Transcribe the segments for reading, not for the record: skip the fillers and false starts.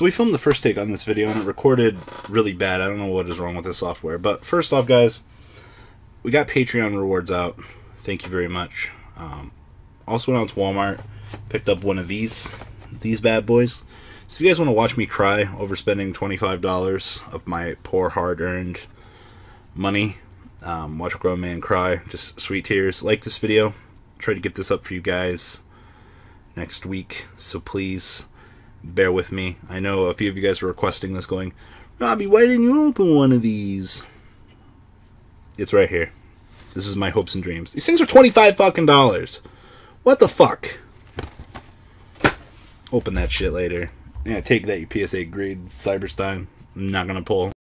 So we filmed the first take on this video, and it recorded really bad. I don't know what is wrong with this software. But first off, guys, we got Patreon rewards out. Thank you very much. Also went out to Walmart, picked up one of these bad boys. So if you guys want to watch me cry over spending $25 of my poor hard-earned money, watch a grown man cry, just sweet tears, like this video. Try to get this up for you guys next week, so please bear with me. I know a few of you guys were requesting this, going, Robbie, why didn't you open one of these? It's right here. This is my hopes and dreams. These things are $25 fucking dollars. What the fuck? Open that shit later. Yeah, take that, you PSA grade Cyberstein. I'm not gonna pull.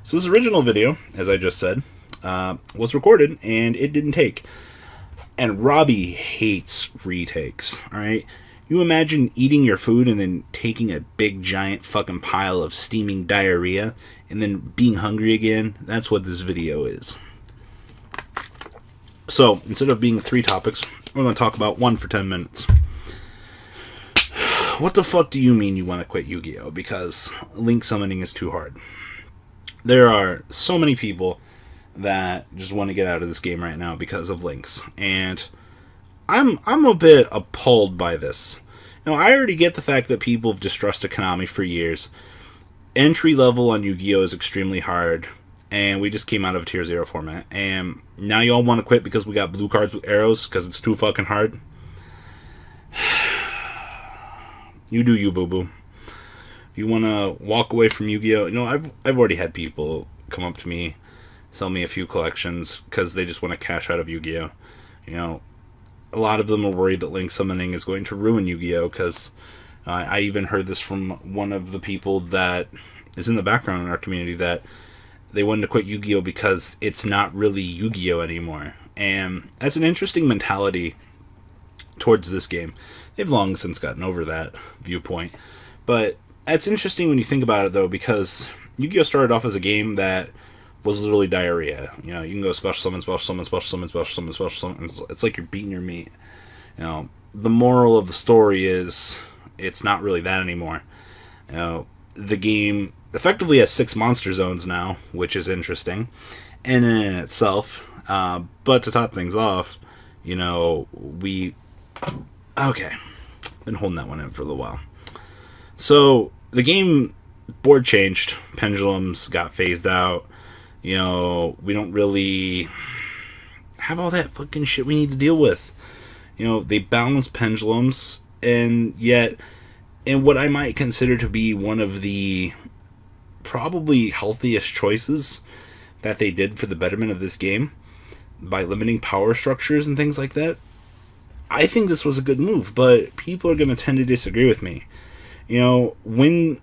So this original video, as I just said, was recorded, and it didn't take. And Robbie hates retakes, alright? You imagine eating your food and then taking a big giant fucking pile of steaming diarrhea and then being hungry again? That's what this video is. So, instead of being 3 topics, we're going to talk about one for 10 minutes. What the fuck do you mean you want to quit Yu-Gi-Oh? Because link summoning is too hard. There are so many people that just want to get out of this game right now because of links, and I'm a bit appalled by this. Now, I already get the fact that people have distrusted Konami for years. Entry level on Yu-Gi-Oh is extremely hard, and we just came out of a tier 0 format, and now y'all want to quit because we got blue cards with arrows because it's too fucking hard. You do you, boo-boo. You want to walk away from Yu-Gi-Oh? You know, I've already had people come up to me, sell me a few collections because they just want to cash out of Yu-Gi-Oh. You know, a lot of them are worried that link summoning is going to ruin Yu-Gi-Oh, because I even heard this from one of the people that is in the background in our community, that they wanted to quit Yu-Gi-Oh because it's not really Yu-Gi-Oh anymore. And that's an interesting mentality towards this game. They've long since gotten over that viewpoint, but that's interesting when you think about it, though, because Yu-Gi-Oh started off as a game that was literally diarrhea. You know, you can go special summon, special summon, special summon, special summon, special summon. It's like you're beating your meat. You know, the moral of the story is it's not really that anymore. You know, the game effectively has 6 monster zones now, which is interesting in itself. But to top things off, you know, okay, been holding that one in for a little while. So the game board changed. Pendulums got phased out. You know, we don't really have all that fucking shit we need to deal with. You know, they balanced Pendulums, and yet, in what I might consider to be one of the probably healthiest choices that they did for the betterment of this game, by limiting power structures and things like that, I think this was a good move, but people are going to tend to disagree with me. You know, when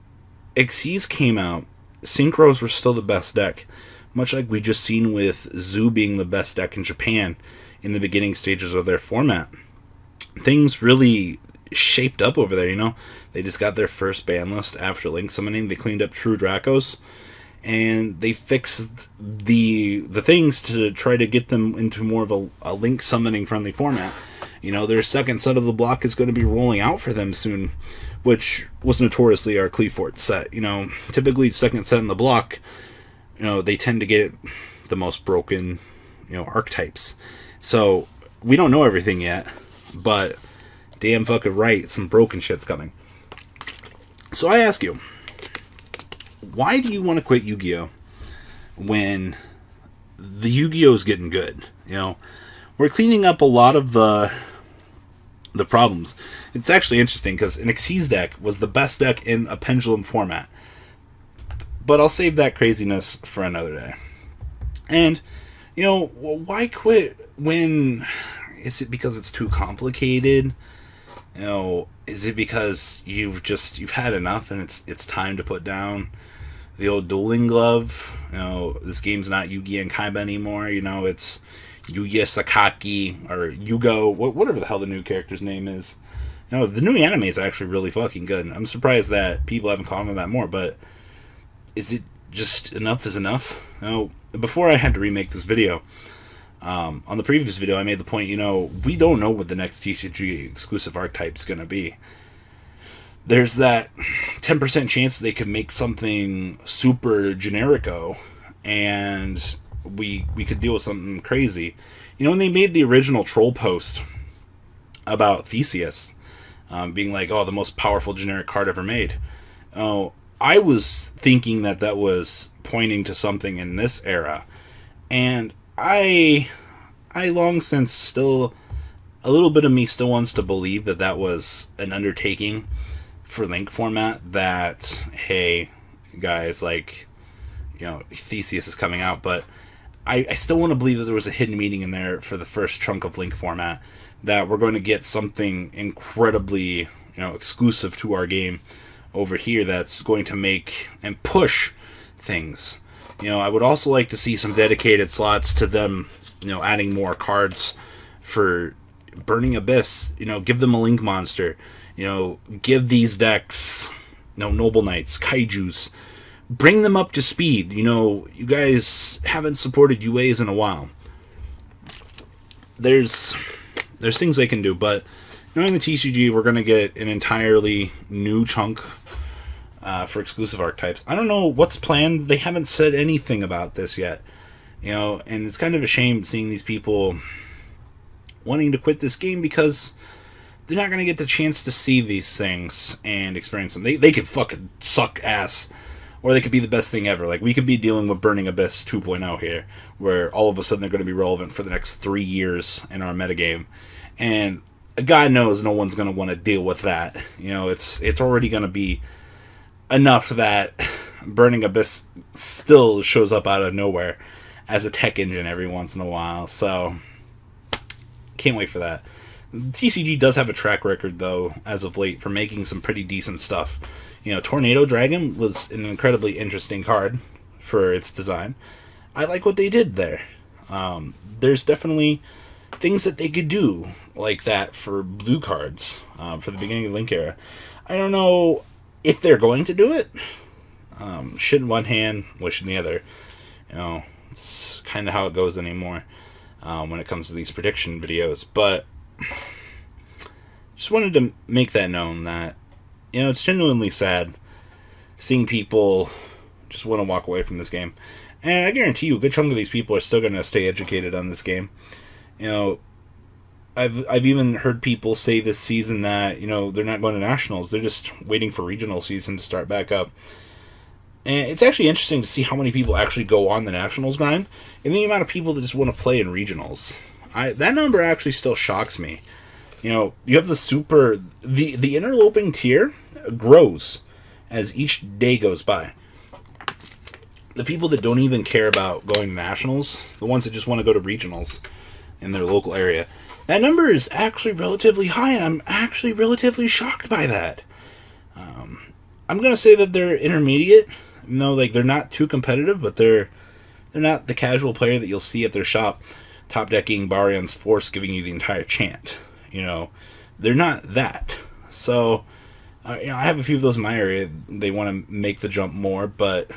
Xyz came out, Synchros were still the best deck, much like we just seen with Zoo being the best deck in Japan in the beginning stages of their format. Things really shaped up over there, you know. They just got their first ban list after link summoning. They cleaned up True Dracos, and they fixed the things to try to get them into more of a link summoning friendly format. You know, their second set of the block is going to be rolling out for them soon, which was notoriously our Cleafort set. You know, typically second set in the block, you know, they tend to get the most broken, you know, archetypes. So we don't know everything yet, but damn fucking right, some broken shit's coming. So I ask you, why do you want to quit Yu-Gi-Oh when the Yu-Gi-Oh is getting good? You know, we're cleaning up a lot of the problems. It's actually interesting because an Xyz deck was the best deck in a Pendulum format. But I'll save that craziness for another day. And, you know, why quit when... Is it because it's too complicated? You know, is it because you've had enough and it's time to put down the old dueling glove? You know, this game's not Yugi and Kaiba anymore. You know, it's Yuya Sakaki or Yugo, whatever the hell the new character's name is. You know, the new anime is actually really fucking good. I'm surprised that people haven't called on that more, but is it just enough is enough? You know, before I had to remake this video, On the previous video, I made the point, we don't know what the next TCG exclusive archetype is going to be. There's that 10% chance they could make something super generico, and we could deal with something crazy. When they made the original troll post about Theseus being like, oh, the most powerful generic card ever made, I was thinking that was pointing to something in this era, and I long since still, a little bit of me still wants to believe that was an undertaking for Link format, that, hey, guys, like, Theseus is coming out, but I still want to believe that there was a hidden meaning in there for the first chunk of Link format, that we're going to get something incredibly, exclusive to our game over here that's going to make and push things. I would also like to see some dedicated slots to them, adding more cards for Burning Abyss. Give them a Link monster. Give these decks, Noble Knights, Kaijus. Bring them up to speed. You guys haven't supported UAs in a while. There's things they can do, but in the TCG, we're going to get an entirely new chunk for exclusive archetypes. I don't know what's planned. They haven't said anything about this yet. And it's kind of a shame seeing these people wanting to quit this game because they're not going to get the chance to see these things and experience them. They could fucking suck ass, or they could be the best thing ever. Like, we could be dealing with Burning Abyss 2.0 here, where all of a sudden they're going to be relevant for the next 3 years in our metagame. And God knows no one's going to want to deal with that. It's already going to be enough that Burning Abyss still shows up out of nowhere as a tech engine every once in a while. So, can't wait for that. TCG does have a track record, though, as of late, for making some pretty decent stuff. Tornado Dragon was an incredibly interesting card for its design. I like what they did there. There's definitely things that they could do like that for blue cards for the beginning of the Link era. I don't know if they're going to do it. Shit in one hand, wish in the other. It's kind of how it goes anymore when it comes to these prediction videos. But just wanted to make that known that, it's genuinely sad seeing people just want to walk away from this game. And I guarantee you, a good chunk of these people are still going to stay educated on this game. I've even heard people say this season that, they're not going to nationals. They're just waiting for regional season to start back up. And it's actually interesting to see how many people actually go on the nationals grind, and the amount of people that just want to play in regionals. That number actually still shocks me. You have the interloping tier grows as each day goes by. The people that don't even care about going to nationals, the ones that just want to go to regionals in their local area, that number is actually relatively high, and I'm actually relatively shocked by that. I'm going to say that they're intermediate. They're not too competitive, but they're not the casual player that you'll see at their shop top decking Barion's Force, giving you the entire chant. They're not that. So, I have a few of those in my area. They want to make the jump more, but,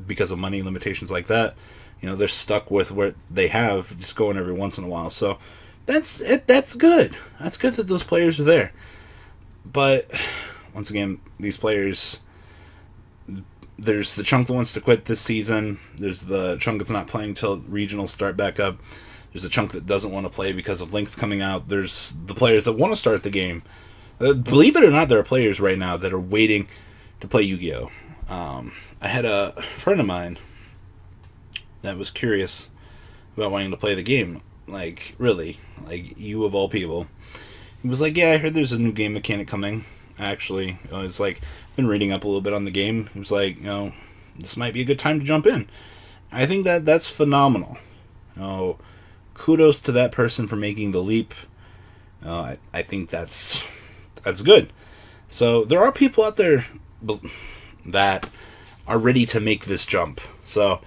because of money limitations like that, they're stuck with where they have, just going every once in a while. So, that's it. That's good. That's good that those players are there. But, once again, these players, there's the chunk that wants to quit this season. There's the chunk that's not playing until regionals start back up. There's a chunk that doesn't want to play because of Link's coming out. There's the players that want to start the game. Believe it or not, there are players right now that are waiting to play Yu-Gi-Oh! I had a friend of mine that was curious about wanting to play the game. Like, really. Like, you of all people. He was like, yeah, I heard there's a new game mechanic coming. Actually, it's like, I've been reading up a little bit on the game. He was like, this might be a good time to jump in. I think that's phenomenal. Kudos to that person for making the leap. I think that's good. So there are people out there that are ready to make this jump. So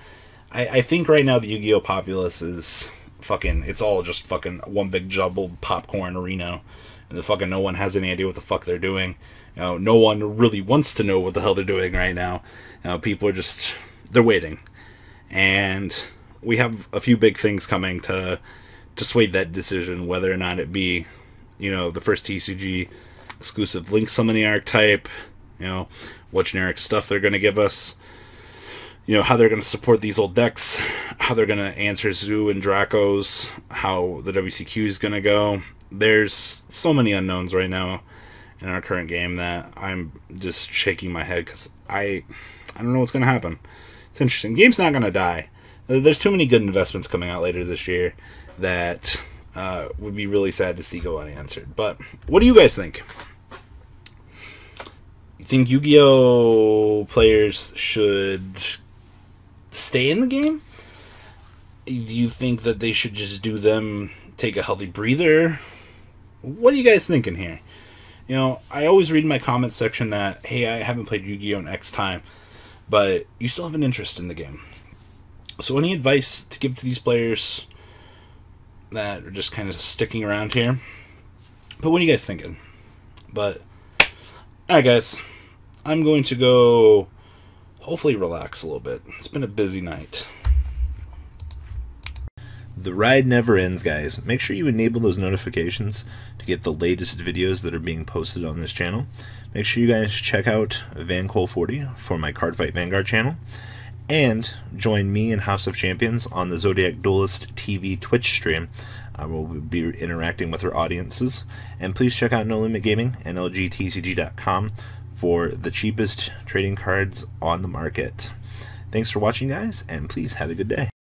I think right now the Yu-Gi-Oh! Populace is fucking, it's all just fucking one big jumbled popcorn arena. And fucking no one has any idea what the fuck they're doing. No one really wants to know what the hell they're doing right now. People are just, they're waiting. And we have a few big things coming to sway that decision, whether or not it be, you know, the first TCG exclusive Link Summoning archetype, you know, what generic stuff they're going to give us, you know, how they're going to support these old decks, how they're going to answer Zoo and Dracos, how the WCQ is going to go. There's so many unknowns right now in our current game that I'm just shaking my head because I don't know what's going to happen. It's interesting. The game's not going to die. There's too many good investments coming out later this year that would be really sad to see go unanswered. But what do you guys think? You think Yu-Gi-Oh! Players should stay in the game? Do you think that they should just take a healthy breather? What are you guys thinking here? You know, I always read in my comments section that, hey, I haven't played Yu-Gi-Oh! In X time, but you still have an interest in the game. So any advice to give to these players that are just kind of sticking around here? But what are you guys thinking? But, alright guys, I'm going to go hopefully relax a little bit. It's been a busy night. The ride never ends, guys. Make sure you enable those notifications to get the latest videos that are being posted on this channel. Make sure you guys check out VanCole40 for my Cardfight Vanguard channel. And join me and House of Champions on the Zodiac Duelist TV Twitch stream. We'll be interacting with our audiences. And please check out No Limit Gaming and LGTCG.com for the cheapest trading cards on the market. Thanks for watching, guys, and please have a good day.